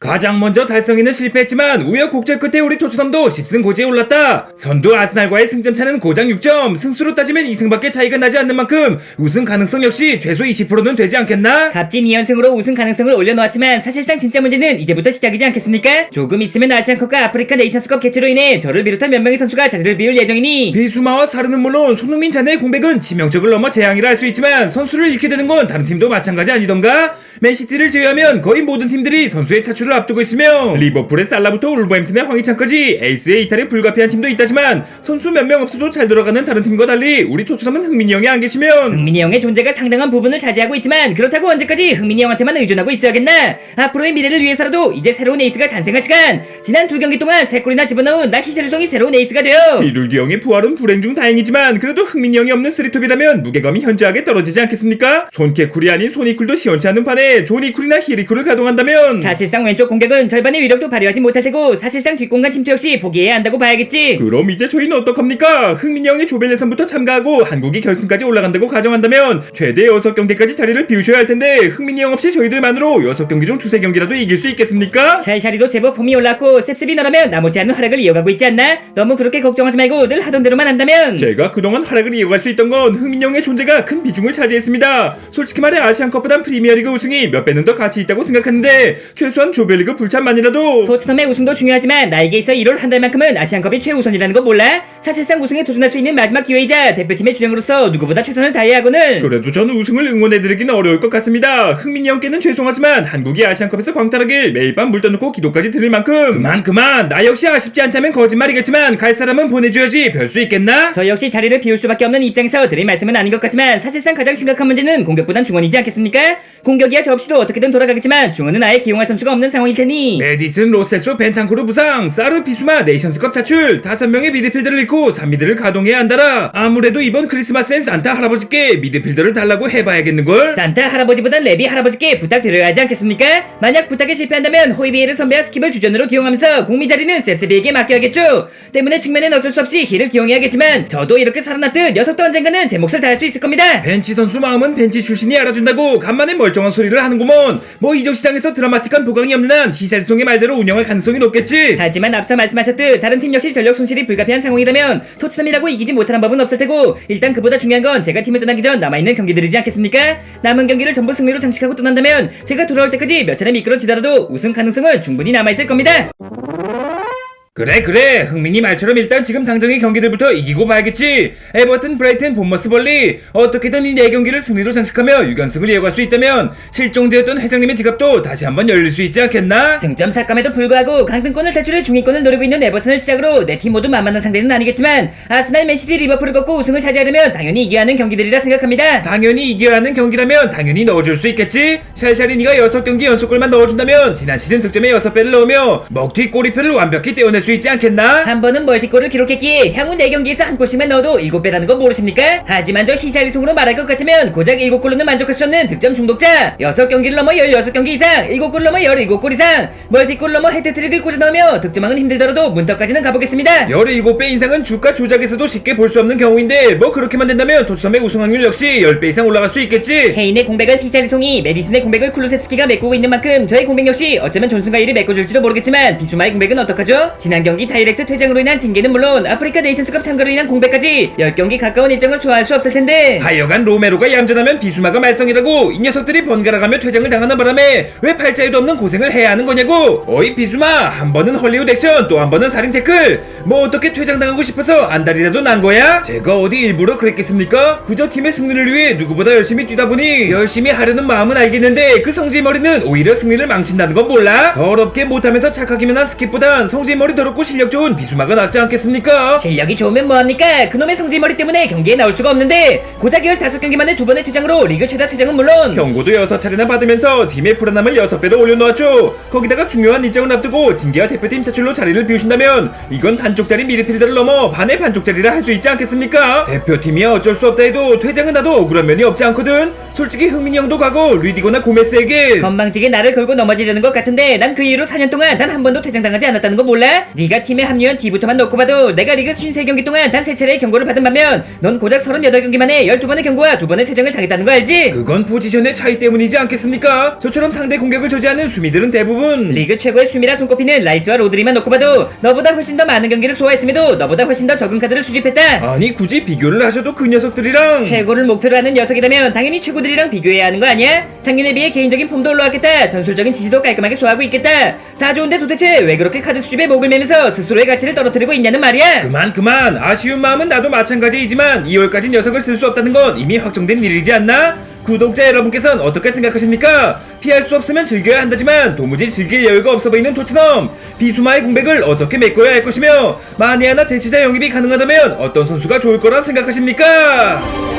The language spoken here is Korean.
가장 먼저 달성에는 실패했지만 우여곡절 끝에 우리 토트넘도 10승 고지에 올랐다. 선두 아스날과의 승점 차는 고작 6점, 승수로 따지면 2승밖에 차이가 나지 않는 만큼 우승 가능성 역시 최소 20%는 되지 않겠나? 값진 2연승으로 우승 가능성을 올려놓았지만 사실상 진짜 문제는 이제부터 시작이지 않겠습니까? 조금 있으면 아시안컵과 아프리카 네이션스컵 개최로 인해 저를 비롯한 몇 명의 선수가 자리를 비울 예정이니 비수마와 사르는 물론 손흥민 자네의 공백은 치명적을 넘어 재앙이라 할 수 있지만 선수를 잃게 되는 건 다른 팀도 마찬가지 아니던가? 맨시티를 제외하면 거의 모든 팀들이 선수의 차출을 앞두고 있으며 리버풀의 살라부터 울버햄튼의 황희찬까지 에이스의 이탈이 불가피한 팀도 있다지만 선수 몇 명 없어도 잘 돌아가는 다른 팀과 달리 우리 토트넘은 흥민이 형이 안 계시면 흥민이 형의 존재가 상당한 부분을 차지하고 있지만 그렇다고 언제까지 흥민이 형한테만 의존하고 있어야겠나? 앞으로의 미래를 위해서라도 이제 새로운 에이스가 탄생할 시간. 지난 2경기 동안 3골이나 집어넣은 나 히샬리송이 새로운 에이스가 되어 비둘기 형의 부활은 불행 중 다행이지만 그래도 흥민이 형이 없는 쓰리톱이라면 무게감이 현저하게 떨어지지 않겠습니까? 손케쿨이 아닌 손이쿨도 시원치 않은 판에 조니쿨이나 히리쿨을 가동한다면 사실상 왼쪽 공격은 절반의 위력도 발휘하지 못할 테고 사실상 뒷공간 침투 역시 포기해야 한다고 봐야겠지. 그럼 이제 저희는 어떡합니까? 흥민이 형이 조별 예선부터 참가하고 한국이 결승까지 올라간다고 가정한다면 최대 6경기까지 자리를 비우셔야 할 텐데 흥민이 형 없이 저희들만으로 6경기 중 2-3경기라도 이길 수 있겠습니까? 샬샤리도 제법 폼이 올랐고 셉셉이 너라면 나머지 않은 활약을 이어가고 있지 않나? 너무 그렇게 걱정하지 말고 늘 하던 대로만 한다면 제가 그동안 활약을 이어갈 수 있던 건 흥민이 형의 존재가 큰 비중을 차지했습니다. 솔직히 말해 아시안컵보단 프리미어리그 우승이 몇 배는 더 가치 있다고 생각하는데 최소한 조별리그 불참만이라도 토트넘의 우승도 중요하지만 나에게 있어 1월 한 달만큼은 아시안컵이 최우선이라는 거 몰라? 사실상 우승에 도전할 수 있는 마지막 기회이자 대표팀의 주장으로서 누구보다 최선을 다해야 하고는 그래도 저는 우승을 응원해드리기는 어려울 것 같습니다. 흥민이 형께는 죄송하지만 한국이 아시안컵에서 광탈하길 매일 밤 물 떠놓고 기도까지 드릴 만큼 그만 나 역시 아쉽지 않다면 거짓말이겠지만 갈 사람은 보내줘야지 별 수 있겠나? 저 역시 자리를 비울 수밖에 없는 입장에서 드릴 말씀은 아닌 것 같지만 사실상 가장 심각한 문제는 공격보단 중원이지 않겠습니까? 공격이야 저 없이도 어떻게든 돌아가겠지만 중원은 아예 기용할 선수가 없는 상황일 테니 메디슨, 로세소, 벤탄쿠르 부상, 사르, 비수마, 네이션스컵 차출 5명의 미드필더를 잃고 3미드를 가동해야 한다라. 아무래도 이번 크리스마스엔 산타 할아버지께 미드필더를 달라고 해봐야겠는걸? 산타 할아버지보단 레비 할아버지께 부탁드려야 하지 않겠습니까? 만약 부탁에 실패한다면 호이비에르 선배와 스킵을 주전으로 기용하면서 공미 자리는 셉셉이에게 맡겨야겠죠. 때문에 측면엔 어쩔 수 없이 힐을 기용해야겠지만 저도 이렇게 살아났듯 녀석도 언젠가는 제 몫을 다할 수 있을 겁니다. 벤치 선수 마음은 벤치 출신이 알아준다고 간만에 멀쩡한 소리를 하는구먼. 뭐 이적 시장에서 드라마틱한 보강이 없는 한 히샬송의 말대로 운영할 가능성이 높겠지. 하지만 앞서 말씀하셨듯 다른 팀 역시 전력 손실이 불가피한 상황이라면 토트넘이라고 이기지 못하는 법은 없을 테고 일단 그보다 중요한 건 제가 팀을 떠나기 전 남아있는 경기들이지 않겠습니까? 남은 경기를 전부 승리로 장식하고 떠난다면 제가 돌아올 때까지 몇 차례 미끄러지더라도 우승 가능성은 충분히 남아있을 겁니다. 그래 흥민이 말처럼 일단 지금 당장의 경기들부터 이기고 봐야겠지. 에버튼, 브라이튼, 본머스, 벌리 어떻게든 이 4경기를 승리로 장식하며 6연승을 이어갈 수 있다면 실종되었던 회장님의 지갑도 다시 한번 열릴 수 있지 않겠나? 승점 삭감에도 불구하고 강등권을 탈출해 중위권을 노리고 있는 에버튼을 시작으로 내 팀 모두 만만한 상대는 아니겠지만 아스날, 맨시티, 리버풀을 꺾고 우승을 차지하려면 당연히 이겨야 하는 경기들이라 생각합니다. 당연히 이겨야 하는 경기라면 당연히 넣어줄 수 있겠지. 샬샬이 니가 6경기 연속골만 넣어준다면 지난 시즌 득점의 6배를 넣으며 먹튀 골이표를 완벽히 떼어낼 수 있지 않겠나? 한 번은 멀티골을 기록했기에 향후 4경기에서 한 골씩만 넣어도 7배라는 거 모르십니까? 하지만 저 히샬리송으로 말할 것 같으면 고작 7골로는 만족할 수 없는 득점 중독자. 6경기를 넘어 16경기 이상, 7골 넘어 17골 이상, 멀티골 넘어 헤트트릭을 꽂아 넣으며 득점왕은 힘들더라도 문턱까지는 가보겠습니다. 17배 인상은 주가 조작에서도 쉽게 볼 수 없는 경우인데 뭐 그렇게만 된다면 토트넘의 우승 확률 역시 10배 이상 올라갈 수 있겠지. 케인의 공백을 히샬리송이, 메디슨의 공백을 쿨루세스키가 메꾸고 있는 만큼 저의 공백 역시 어쩌면 존슨과 일이 메꿔줄지도 모르겠지만 비수마의 공백은 어떡하죠? 지난 경기 다이렉트 퇴장으로 인한 징계는 물론 아프리카 네이션스컵 참가로 인한 공백까지 10경기 가까운 일정을 소화할 수 없을 텐데 하여간 로메로가 얌전하면 비수마가 말썽이라고. 이 녀석들이 번갈아가며 퇴장을 당하는 바람에 왜 팔자에도 없는 고생을 해야 하는 거냐고. 어이 비수마, 한 번은 헐리우드 액션 또 한 번은 살인 태클. 뭐 어떻게 퇴장당하고 싶어서 안달이라도 난 거야? 제가 어디 일부러 그랬겠습니까? 그저 팀의 승리를 위해 누구보다 열심히 뛰다 보니 열심히 하려는 마음은 알겠는데 그 성질머리는 오히려 승리를 망친다는 건 몰라? 더럽게 못하면서 착하기만 한 스킵보단 성질머리 더럽고 실력 좋은 비수마가 낫지 않겠습니까? 실력이 좋으면 뭐합니까? 그놈의 성질머리 때문에 경기에 나올 수가 없는데 고작 15경기 만에 2번의 퇴장으로 리그 최다 퇴장은 물론 경고도 6차례나 받으면서 팀의 불안함을 6배로 올려놓았죠. 거기다가 중요한 일정을 앞두고 징계와 대표팀 차출로 자리를 비우신다면 이건 반쪽짜리 미드필더를 넘어 반의 반쪽짜리라 할 수 있지 않겠습니까? 대표팀이야 어쩔 수 없다 해도 퇴장은 나도 억울한 면이 없지 않거든. 솔직히 흥민이 형도 가고 루디거나 고메스에게 건방지게 나를 걸고 넘어지려는 것 같은데 난 그 이후로 4년 동안 단 한 번도 퇴장당하지 않았다는 거 몰라? 네가 팀에 합류한 뒤부터만 놓고 봐도 내가 리그 53경기 동안 단 3차례의 경고를 받은 반면 넌 고작 38경기 만에 12번의 경고와 2번의 퇴장을 당했다는 거 알지? 그건 포지션의 차이 때문이지 않겠습니까? 저처럼 상대 공격을 저지하는 수미들은 대부분 리그 최고의 수미라 손꼽히는 라이스와 로드리만 놓고 봐도 너보다 훨씬 더 많은 경기를 소화했음에도 너보다 훨씬 더 적은 카드를 수집했다. 아니 굳이 비교를 하셔도 그 녀석들이랑 최고를 목표로 하는 녀석이라면 당연히 최고들이랑 비교해야 하는 거 아니야? 작년에 비해 개인적인 폼도 올라왔겠다. 전술적인 지시도 깔끔하게 소화하고 있겠다. 다 좋은데 도대체 왜 그렇게 카드 수집에 목을 매면서 스스로의 가치를 떨어뜨리고 있냐는 말이야. 그만 아쉬운 마음은 나도 마찬가지이지만 2월까지 녀석을 쓸 수 없다는 건 이미 확정된 일이지 않나? 구독자 여러분께서는 어떻게 생각하십니까? 피할 수 없으면 즐겨야 한다지만 도무지 즐길 여유가 없어 보이는 토트넘 비수마의 공백을 어떻게 메꿔야 할 것이며 만에 하나 대체자 영입이 가능하다면 어떤 선수가 좋을 거라 생각하십니까?